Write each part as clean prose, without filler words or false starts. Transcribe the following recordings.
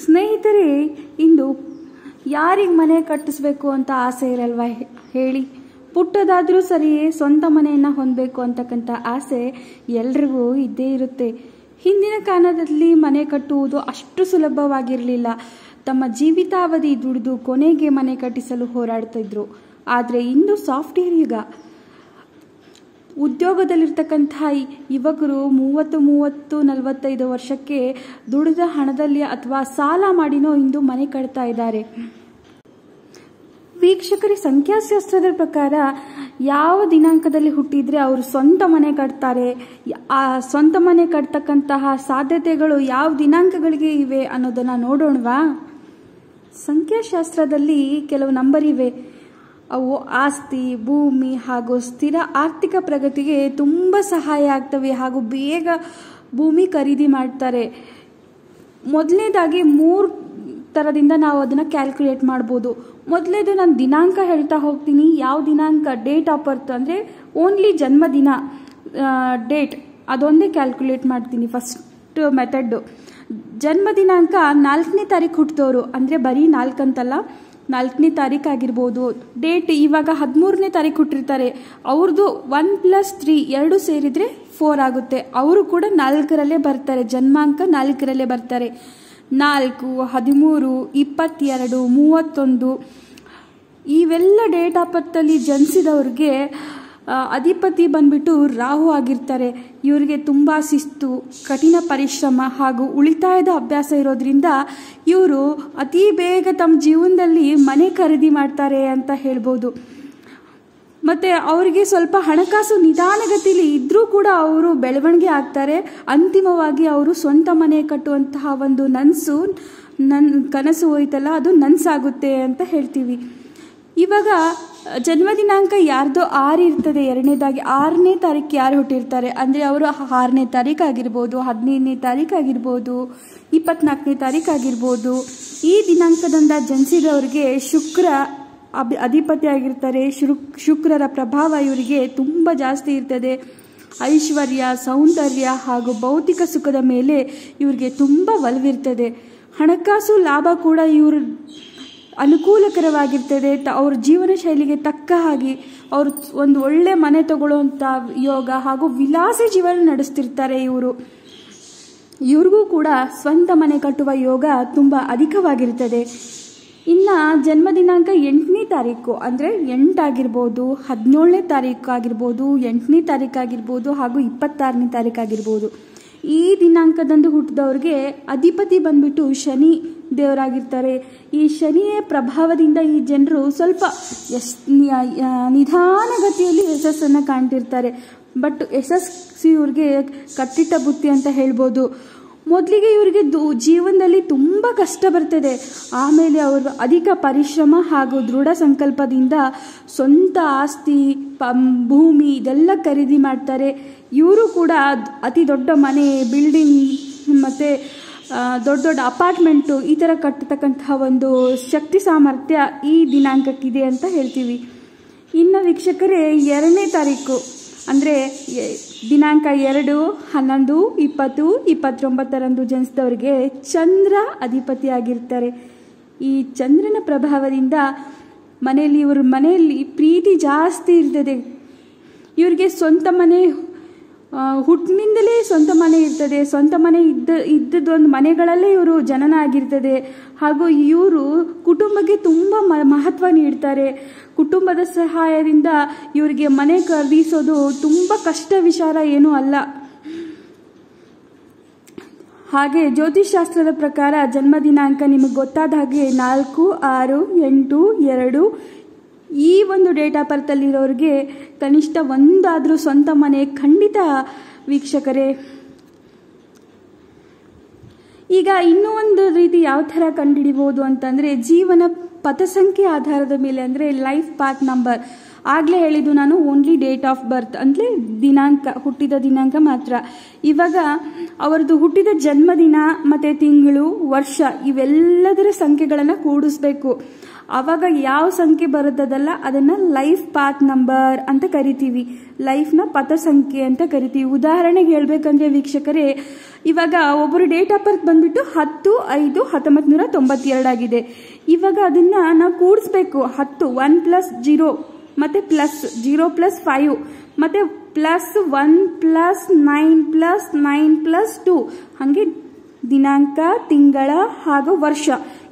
ಸ್ನೇಹಿತರೆ, ಇಂದು ಯಾರಿಗೆ ಮನೆ ಕಟ್ಟಿಸ್ಬೇಕು ಅಂತ ಆಸೆ ಇರಲ್ವಾ ಹೇಳಿ? ಪುಟ್ಟದಾದರೂ ಸರಿಯೇ ಸ್ವಂತ ಮನೆಯನ್ನು ಹೊಂದಬೇಕು ಅಂತಕ್ಕಂಥ ಆಸೆ ಎಲ್ರಿಗೂ ಇದ್ದೇ ಇರುತ್ತೆ. ಹಿಂದಿನ ಕಾಲದಲ್ಲಿ ಮನೆ ಕಟ್ಟುವುದು ಅಷ್ಟು ಸುಲಭವಾಗಿರಲಿಲ್ಲ. ತಮ್ಮ ಜೀವಿತಾವಧಿ ದುಡಿದು ಕೊನೆಗೆ ಮನೆ ಕಟ್ಟಿಸಲು ಹೋರಾಡ್ತಿದ್ರು. ಆದರೆ ಇಂದು ಸಾಫ್ಟ್ವೇರ್ ಯುಗ. ಉದ್ಯೋಗದಲ್ಲಿರ್ತಕ್ಕಂಥ ಯುವಕರು 30-45 ವರ್ಷಕ್ಕೆ ದುಡಿದ ಹಣದಲ್ಲಿ ಅಥವಾ ಸಾಲ ಮಾಡಿನೋ ಇಂದು ಮನೆ ಕಟ್ತಾ ಇದ್ದಾರೆ. ವೀಕ್ಷಕರೇ, ಸಂಖ್ಯಾಶಾಸ್ತ್ರದ ಪ್ರಕಾರ ಯಾವ ದಿನಾಂಕದಲ್ಲಿ ಹುಟ್ಟಿದ್ರೆ ಅವರು ಸ್ವಂತ ಮನೆ ಕಟ್ತಾರೆ, ಆ ಸ್ವಂತ ಮನೆ ಕಟ್ತಕ್ಕಂತಹ ಸಾಧ್ಯತೆಗಳು ಯಾವ ದಿನಾಂಕಗಳಿಗೆ ಇವೆ ಅನ್ನೋದನ್ನ ನೋಡೋಣವಾ? ಸಂಖ್ಯಾಶಾಸ್ತ್ರದಲ್ಲಿ ಕೆಲವು ನಂಬರ್ ಇವೆ. ಅವು ಆಸ್ತಿ, ಭೂಮಿ ಹಾಗೂ ಸ್ಥಿರ ಆರ್ಥಿಕ ಪ್ರಗತಿಗೆ ತುಂಬ ಸಹಾಯ ಆಗ್ತವೆ ಹಾಗೂ ಬೇಗ ಭೂಮಿ ಖರೀದಿ ಮಾಡ್ತಾರೆ. ಮೊದಲನೇದಾಗಿ 3 ಥರದಿಂದ ನಾವು ಅದನ್ನು ಕ್ಯಾಲ್ಕುಲೇಟ್ ಮಾಡ್ಬೋದು. ಮೊದಲೇದು ನಾನು ದಿನಾಂಕ ಹೇಳ್ತಾ ಹೋಗ್ತೀನಿ. ಯಾವ ದಿನಾಂಕ, ಡೇಟ್ ಆಫ್ ಬರ್ತ್ ಅಂದರೆ ಓನ್ಲಿ ಜನ್ಮದಿನ ಡೇಟ್, ಅದೊಂದೇ ಕ್ಯಾಲ್ಕುಲೇಟ್ ಮಾಡ್ತೀನಿ. ಫಸ್ಟ್ ಮೆಥಡ್ ಜನ್ಮ ದಿನಾಂಕ 4ನೇ ತಾರೀಕು ಹುಟ್ಟಿದವರು, ಅಂದರೆ ಬರೀ 4 ಅಂತಲ್ಲ, 4ನೇ ತಾರೀಕು ಆಗಿರ್ಬೋದು. ಡೇಟ್ ಇವಾಗ 13ನೇ ತಾರೀಕು ಹುಟ್ಟಿರ್ತಾರೆ, ಅವ್ರದ್ದು 1+3 2 ಸೇರಿದರೆ 4 ಆಗುತ್ತೆ. ಅವರು ಕೂಡ 4ರಲ್ಲೇ ಬರ್ತಾರೆ, ಜನ್ಮಾಂಕ 4ರಲ್ಲೇ ಬರ್ತಾರೆ. 4, 13, 22, 31 ಇವೆಲ್ಲ ಡೇಟ್ ಆಫ್ ಬರ್ತಲ್ಲಿ ಜನಿಸಿದವ್ರಿಗೆ ಅಧಿಪತಿ ಬಂದ್ಬಿಟ್ಟು ರಾಹು ಆಗಿರ್ತಾರೆ. ಇವರಿಗೆ ತುಂಬ ಶಿಸ್ತು, ಕಠಿಣ ಪರಿಶ್ರಮ ಹಾಗೂ ಉಳಿತಾಯದ ಅಭ್ಯಾಸ ಇರೋದ್ರಿಂದ ಇವರು ಅತಿ ಬೇಗ ತಮ್ಮ ಜೀವನದಲ್ಲಿ ಮನೆ ಖರೀದಿ ಮಾಡ್ತಾರೆ ಅಂತ ಹೇಳ್ಬೋದು. ಮತ್ತು ಅವರಿಗೆ ಸ್ವಲ್ಪ ಹಣಕಾಸು ನಿಧಾನಗತಿಯಲ್ಲಿ ಇದ್ದರೂ ಕೂಡ ಅವರು ಬೆಳವಣಿಗೆ ಆಗ್ತಾರೆ. ಅಂತಿಮವಾಗಿ ಅವರು ಸ್ವಂತ ಮನೆ ಕಟ್ಟುವಂತಹ ಒಂದು ಕನಸು ಹೋಯ್ತಲ್ಲ, ಅದು ನನಸಾಗುತ್ತೆ ಅಂತ ಹೇಳ್ತೀವಿ. ಇವಾಗ ಜನ್ಮ ದಿನಾಂಕ ಯಾರ್ದೋ 6 ಇರ್ತದೆ. ಎರಡನೇದಾಗಿ 6ನೇ ತಾರೀಕು ಯಾರು ಹುಟ್ಟಿರ್ತಾರೆ ಅಂದರೆ ಅವರು 6ನೇ ತಾರೀಕು ಆಗಿರ್ಬೋದು, 15ನೇ ತಾರೀಕು ಆಗಿರ್ಬೋದು, 24ನೇ ತಾರೀಕು ಆಗಿರ್ಬೋದು. ಈ ದಿನಾಂಕದಿಂದ ಜನಿಸಿದವರಿಗೆ ಶುಕ್ರ ಅಧಿಪತಿ ಆಗಿರ್ತಾರೆ. ಶುಕ್ರರ ಪ್ರಭಾವ ಇವರಿಗೆ ತುಂಬ ಜಾಸ್ತಿ ಇರ್ತದೆ. ಐಶ್ವರ್ಯ, ಸೌಂದರ್ಯ ಹಾಗೂ ಭೌತಿಕ ಸುಖದ ಮೇಲೆ ಇವರಿಗೆ ತುಂಬ ಒಲವಿರ್ತದೆ. ಹಣಕಾಸು ಲಾಭ ಕೂಡ ಇವರು ಅನುಕೂಲಕರವಾಗಿರ್ತದೆ. ಅವ್ರ ಜೀವನ ಶೈಲಿಗೆ ತಕ್ಕ ಹಾಗೆ ಅವರು ಒಂದು ಒಳ್ಳೆ ಮನೆ ತಗೊಳ್ಳುವಂಥ ಯೋಗ ಹಾಗೂ ವಿಲಾಸಿ ಜೀವನ ನಡೆಸ್ತಿರ್ತಾರೆ. ಇವ್ರಿಗೂ ಕೂಡ ಸ್ವಂತ ಮನೆ ಕಟ್ಟುವ ಯೋಗ ತುಂಬ ಅಧಿಕವಾಗಿರ್ತದೆ. ಇನ್ನು ಜನ್ಮ ದಿನಾಂಕ 8ನೇ ತಾರೀಕು ಅಂದರೆ 8 ಆಗಿರ್ಬೋದು, 17ನೇ ತಾರೀಕು ಆಗಿರ್ಬೋದು, 8ನೇ ತಾರೀಕು ಆಗಿರ್ಬೋದು ಹಾಗೂ 26ನೇ ತಾರೀಕು ಆಗಿರ್ಬೋದು. ಈ ದಿನಾಂಕದಂದು ಹುಟ್ಟಿದವ್ರಿಗೆ ಅಧಿಪತಿ ಬಂದ್ಬಿಟ್ಟು ಶನಿ ದೇವರಾಗಿರ್ತಾರೆ. ಈ ಶನಿಯ ಪ್ರಭಾವದಿಂದ ಈ ಜನರು ಸ್ವಲ್ಪ ನಿಧಾನಗತಿಯಲ್ಲಿ ಯಶಸ್ಸನ್ನು ಕಾಣ್ತಿರ್ತಾರೆ. ಬಟ್ ಯಶಸ್ಸು ಇವ್ರಿಗೆ ಕಟ್ಟಿಟ್ಟ ಬುತ್ತಿ ಅಂತ ಹೇಳ್ಬೋದು. ಮೊದಲಿಗೆ ಇವರಿಗೆ ಜೀವನದಲ್ಲಿ ತುಂಬ ಕಷ್ಟ ಬರ್ತದೆ. ಆಮೇಲೆ ಅವರು ಅಧಿಕ ಪರಿಶ್ರಮ ಹಾಗೂ ದೃಢ ಸಂಕಲ್ಪದಿಂದ ಸ್ವಂತ ಆಸ್ತಿ, ಭೂಮಿ ಇದೆಲ್ಲ ಖರೀದಿ ಮಾಡ್ತಾರೆ. ಇವರು ಕೂಡ ಅತಿ ದೊಡ್ಡ ಮನೆ, ಬಿಲ್ಡಿಂಗ್ ಮತ್ತು ದೊಡ್ಡ ದೊಡ್ಡ ಅಪಾರ್ಟ್ಮೆಂಟು ಈ ಥರ ಕಟ್ಟತಕ್ಕಂತಹ ಒಂದು ಶಕ್ತಿ ಸಾಮರ್ಥ್ಯ ಈ ದಿನಾಂಕಕ್ಕಿದೆ ಅಂತ ಹೇಳ್ತೀವಿ. ಇನ್ನು ವೀಕ್ಷಕರೇ, 2ನೇ ತಾರೀಕು ಅಂದರೆ ದಿನಾಂಕ 2, 11, 20, 29ರಂದು ಜನಿಸಿದವರಿಗೆ ಚಂದ್ರ ಅಧಿಪತಿಯಾಗಿರ್ತಾರೆ. ಈ ಚಂದ್ರನ ಪ್ರಭಾವದಿಂದ ಇವ್ರ ಮನೆಯಲ್ಲಿ ಪ್ರೀತಿ ಜಾಸ್ತಿ ಇರ್ತದೆ. ಇವ್ರಿಗೆ ಸ್ವಂತ ಮನೆ ಹುಟ್ಟಿನಿಂದಲೇ ಸ್ವಂತ ಮನೆ ಇರ್ತದೆ. ಸ್ವಂತ ಮನೆ ಇದ್ದದೊಂದು ಮನೆಗಳಲ್ಲೇ ಇವರು ಜನನ ಆಗಿರ್ತದೆ. ಹಾಗೂ ಇವರು ಕುಟುಂಬಕ್ಕೆ ತುಂಬ ಮಹತ್ವ ನೀಡ್ತಾರೆ. ಕುಟುಂಬದ ಸಹಾಯದಿಂದ ಇವರಿಗೆ ಮನೆ ಖರೀದಿಸೋದು ತುಂಬ ಕಷ್ಟ ವಿಚಾರ ಏನೂ ಅಲ್ಲ. ಹಾಗೆ ಜ್ಯೋತಿಷಾಸ್ತ್ರದ ಪ್ರಕಾರ ಜನ್ಮ ದಿನಾಂಕ ನಿಮಗೆ ಗೊತ್ತಾದ ಹಾಗೆ 4, 6, 8, 2 ಈ ಒಂದು ಡೇಟ್ ಆಫ್ ಬರ್ತಲ್ಲಿರೋರಿಗೆ ಕನಿಷ್ಠ ಒಂದಾದರೂ ಸ್ವಂತ ಮನೆ ಖಂಡಿತ ವೀಕ್ಷಕರೇ. ಈಗ ಇನ್ನೂ ಒಂದು ರೀತಿ ಯಾವ ಥರ ಕಂಡುಹಿಡಿಬೋದು ಅಂತಂದರೆ ಜೀವನ ಪಥಸಂಖ್ಯೆ ಆಧಾರದ ಮೇಲೆ, ಅಂದರೆ ಲೈಫ್ ಪಾತ್ ನಂಬರ್. ಆಗಲೇ ಹೇಳಿದ್ದು ನಾನು ಓನ್ಲಿ ಡೇಟ್ ಆಫ್ ಬರ್ತ್ ಅಂದರೆ ದಿನಾಂಕ, ಹುಟ್ಟಿದ ದಿನಾಂಕ ಮಾತ್ರ. ಇವಾಗ ಅವರದ್ದು ಹುಟ್ಟಿದ ಜನ್ಮದಿನ ಮತ್ತು ತಿಂಗಳು, ವರ್ಷ ಇವೆಲ್ಲದರ ಸಂಖ್ಯೆಗಳನ್ನು ಕೂಡಿಸ್ಬೇಕು. ಆವಾಗ ಯಾವ ಸಂಖ್ಯೆ ಬರುತ್ತದಲ್ಲ ಅದನ್ನು ಲೈಫ್ ಪಾತ್ ನಂಬರ್ ಅಂತ ಕರಿತೀವಿ. ಲೈಫ್ನ ಪಥ ಸಂಖ್ಯೆ ಅಂತ ಕರಿತೀವಿ. ಉದಾಹರಣೆಗೆ ಹೇಳ್ಬೇಕಂದ್ರೆ ವೀಕ್ಷಕರೇ, ಇವಾಗ ಒಬ್ಬರು ಡೇಟ್ ಆಫ್ ಬರ್ತ್ ಬಂದ್ಬಿಟ್ಟು 10/5/1992 ಆಗಿದೆ. ಇವಾಗ ಅದನ್ನ ನಾವು ಕೂಡಿಸ್ಬೇಕು. 10 1 + 0 ಮತ್ತೆ ಪ್ಲಸ್ 0 + 5 ಮತ್ತೆ +1 + 9 + 9 + 2 ಹಾಗೆ ದಿನಾಂಕ, ತಿಂಗಳ ಹಾಗೂ ವರ್ಷ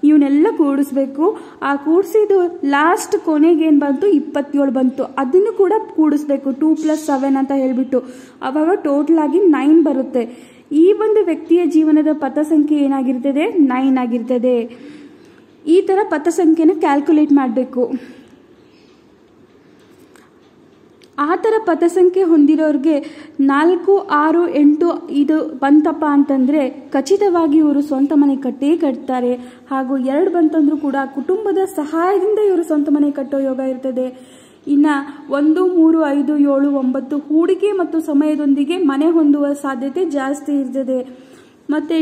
ಇವನ್ನೆಲ್ಲ ಕೂಡಿಸ್ಬೇಕು. ಆ ಕೂಡಿಸಿದ್ದು ಲಾಸ್ಟ್ ಕೊನೆಗೆ ಏನು ಬಂತು 27 ಬಂತು. ಅದನ್ನು ಕೂಡ ಕೂಡಿಸ್ಬೇಕು 2 + 7 ಅಂತ ಹೇಳ್ಬಿಟ್ಟು. ಅವಾಗ ಟೋಟಲ್ ಆಗಿ 9 ಬರುತ್ತೆ. ಈ ಒಂದು ವ್ಯಕ್ತಿಯ ಜೀವನದ ಪಥಸಂಖ್ಯೆ ಏನಾಗಿರ್ತದೆ 9 ಆಗಿರ್ತದೆ. ಈ ಥರ ಪಥಸಂಖ್ಯೆನ ಕ್ಯಾಲ್ಕುಲೇಟ್ ಮಾಡಬೇಕು. ಆ ಥರ ಪಥಸಂಖ್ಯೆ ಹೊಂದಿರೋರಿಗೆ 4, 6, 8 ಇದು ಬಂತಪ್ಪ ಅಂತಂದರೆ ಖಚಿತವಾಗಿ ಇವರು ಸ್ವಂತ ಮನೆ ಕಟ್ತಾರೆ. ಹಾಗೂ 2 ಬಂತಂದ್ರೂ ಕೂಡ ಕುಟುಂಬದ ಸಹಾಯದಿಂದ ಇವರು ಸ್ವಂತ ಮನೆ ಕಟ್ಟೋ ಯೋಗ ಇರ್ತದೆ. ಇನ್ನು 1, 3, 5, 7, 9 ಹೂಡಿಕೆ ಮತ್ತು ಸಮಯದೊಂದಿಗೆ ಮನೆ ಹೊಂದುವ ಸಾಧ್ಯತೆ ಜಾಸ್ತಿ ಇರ್ತದೆ. ಮತ್ತು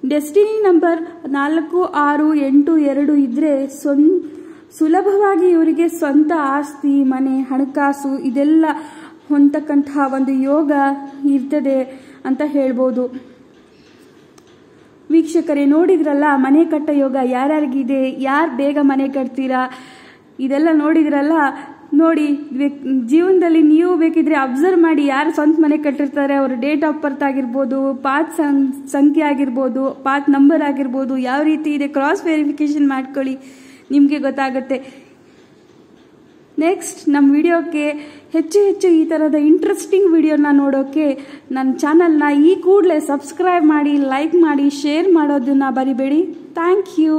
ಡೆಸ್ಟಿನಿ ನಂಬರ್ 4, 6, 8, 2 ಇದ್ದರೆ ಸುಲಭವಾಗಿ ಇವರಿಗೆ ಸ್ವಂತ ಆಸ್ತಿ, ಮನೆ, ಹಣಕಾಸು ಇದೆಲ್ಲ ಹೊಂದತಕ್ಕಂತಹ ಒಂದು ಯೋಗ ಇರ್ತದೆ ಅಂತ ಹೇಳ್ಬೋದು. ವೀಕ್ಷಕರೇ, ನೋಡಿದ್ರಲ್ಲ ಮನೆ ಕಟ್ಟ ಯೋಗ ಯಾರ್ಯಾರಿಗಿದೆ, ಯಾರು ಬೇಗ ಮನೆ ಕಟ್ತೀರಾ ಇದೆಲ್ಲ ನೋಡಿದ್ರಲ್ಲ. ನೋಡಿ, ಜೀವನದಲ್ಲಿ ನೀವು ಬೇಕಿದ್ರೆ ಅಬ್ಸರ್ವ್ ಮಾಡಿ ಯಾರು ಸ್ವಂತ ಮನೆ ಕಟ್ಟಿರ್ತಾರೆ, ಅವ್ರ ಡೇಟ್ ಆಫ್ ಬರ್ತ್ ಆಗಿರ್ಬೋದು, ಪಾತ್ ಸಂಖ್ಯೆ ಆಗಿರ್ಬೋದು, ಪಾತ್ ನಂಬರ್ ಆಗಿರ್ಬೋದು, ಯಾವ ರೀತಿ ಇದೆ ಕ್ರಾಸ್ ವೆರಿಫಿಕೇಶನ್ ಮಾಡ್ಕೊಳ್ಳಿ, ನಿಮಗೆ ಗೊತ್ತಾಗುತ್ತೆ. ನೆಕ್ಸ್ಟ್ ನಮ್ಮ ವಿಡಿಯೋಕ್ಕೆ ಹೆಚ್ಚು ಈ ಥರದ ಇಂಟ್ರೆಸ್ಟಿಂಗ್ ವಿಡಿಯೋನ ನೋಡೋಕ್ಕೆ ನನ್ನ ಚಾನಲ್ನ ಈ ಕೂಡಲೇ ಸಬ್ಸ್ಕ್ರೈಬ್ ಮಾಡಿ, ಲೈಕ್ ಮಾಡಿ, ಶೇರ್ ಮಾಡೋದನ್ನು ಮರಿಬೇಡಿ. Thank you.